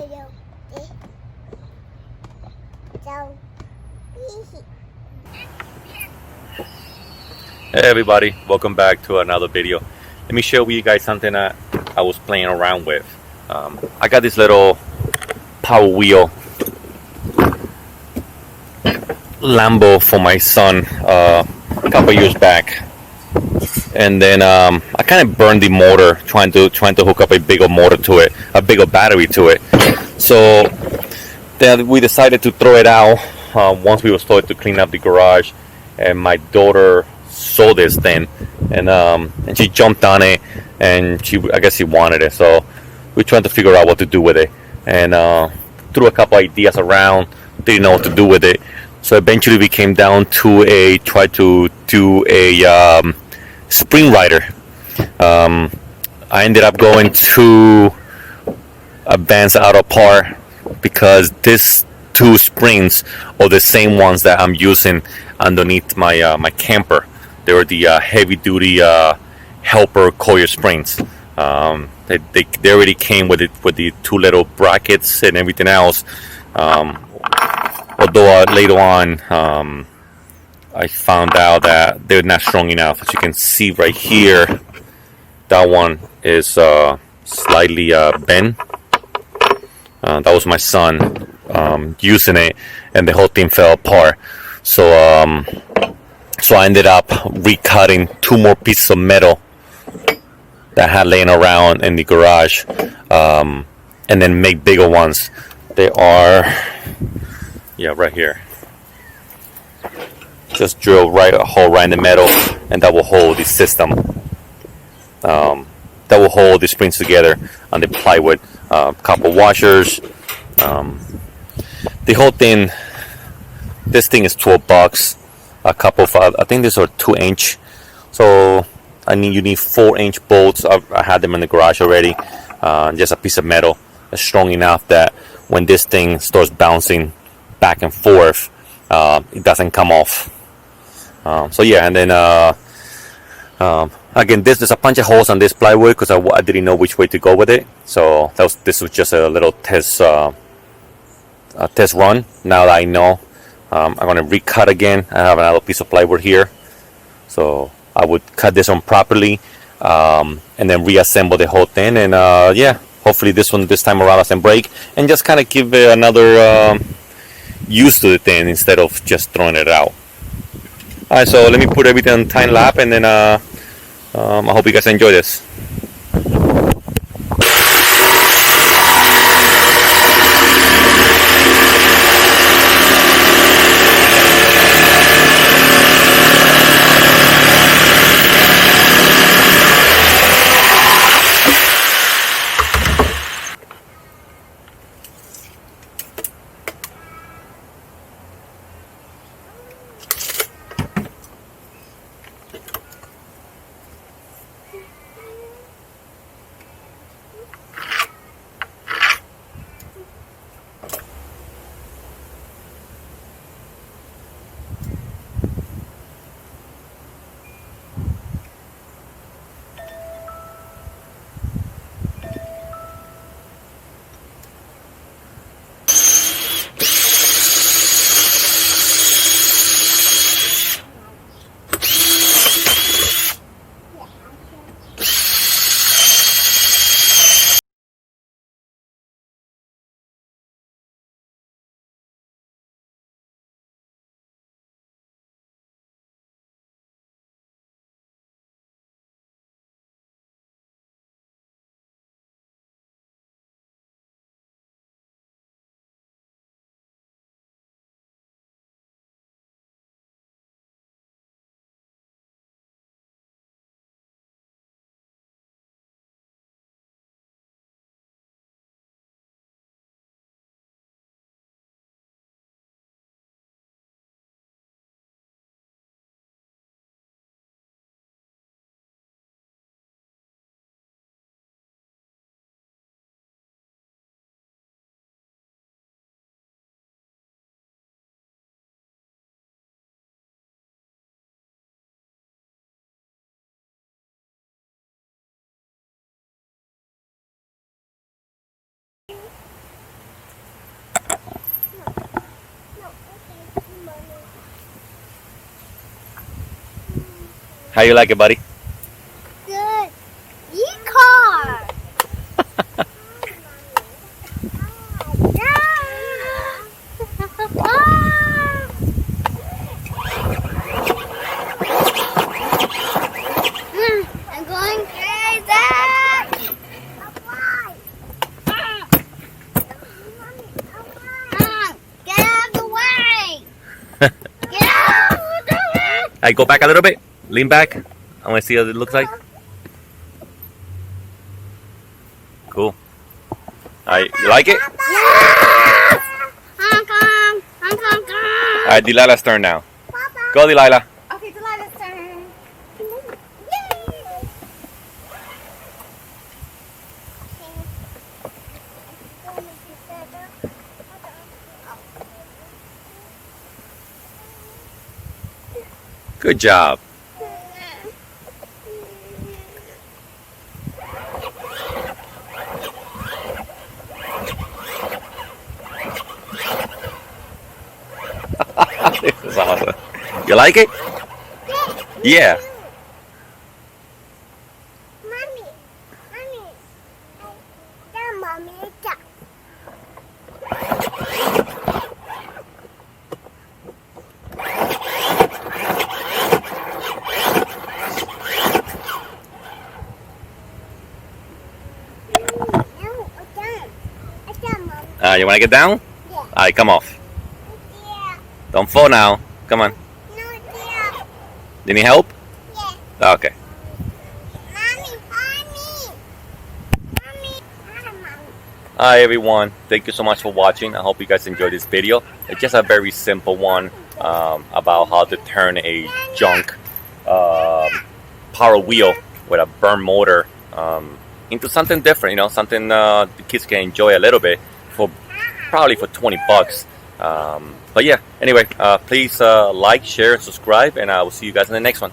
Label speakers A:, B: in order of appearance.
A: Hey everybody, welcome back to another video. Let me share with you guys something that I was playing around with. I got this little Power Wheel Lambo for my son a couple years back, and then I kind of burned the motor trying to hook up a bigger motor to it, a bigger battery to it. So then we decided to throw it out once we were started to clean up the garage, and my daughter saw this thing, and she jumped on it, and I guess she wanted it. So we're trying to figure out what to do with it, and threw a couple ideas around, didn't know what to do with it. So eventually we came down to try to do a spring rider. I ended up going to Advanced Auto Part because these two springs are the same ones that I'm using underneath my my camper. They were the heavy duty helper coil springs. They already came with it, with the two little brackets and everything else. Although later on I found out that they're not strong enough. As you can see right here, that one is slightly bent. That was my son using it, and the whole thing fell apart. So so I ended up recutting two more pieces of metal that I had laying around in the garage, and then make bigger ones. They are, yeah, right here. Just drill a hole right in the metal, and that will hold the system. That will hold the springs together on the plywood. Couple washers. The whole thing. This thing is $12. A couple of, I think these are 2-inch. So you need 4-inch bolts. I had them in the garage already. Just a piece of metal that's strong enough that when this thing starts bouncing back and forth, it doesn't come off. So yeah, and then again, there's a bunch of holes on this plywood because I didn't know which way to go with it. So this was just a little test run. Now that I know, I'm gonna recut again. I have another piece of plywood here, so I would cut this one properly, and then reassemble the whole thing. And yeah, hopefully this time around doesn't break, and just kind of give it another use to the thing instead of just throwing it out. All right, so let me put everything on time lapse, and then I hope you guys enjoy this. How you like it, buddy?
B: Good. E-car. I'm going crazy. Get out of the way. Get out of the way.
A: Hey, go back a little bit. Lean back. I want to see what it looks like. Cool. Alright, you like it?
B: Yes! Hong Kong. Hong Kong.
A: Alright, Delilah's turn now. Go, Delilah.
B: Okay, Delilah's turn.
A: Good job. This is awesome. You like it? Yeah.
B: Mommy. Mommy.
A: You want to get down?
B: Yeah.
A: Alright, come off.
B: Yeah.
A: Don't fall now. Come on.
B: No, yeah.
A: You need help?
B: Yeah.
A: Okay.
B: Mommy.
A: Hi everyone, thank you so much for watching. I hope you guys enjoyed this video. It's just a very simple one about how to turn a junk power wheel with a burn motor into something different, something the kids can enjoy a little bit for probably for 20 bucks. But yeah, anyway, please like, share, subscribe, and I will see you guys in the next one.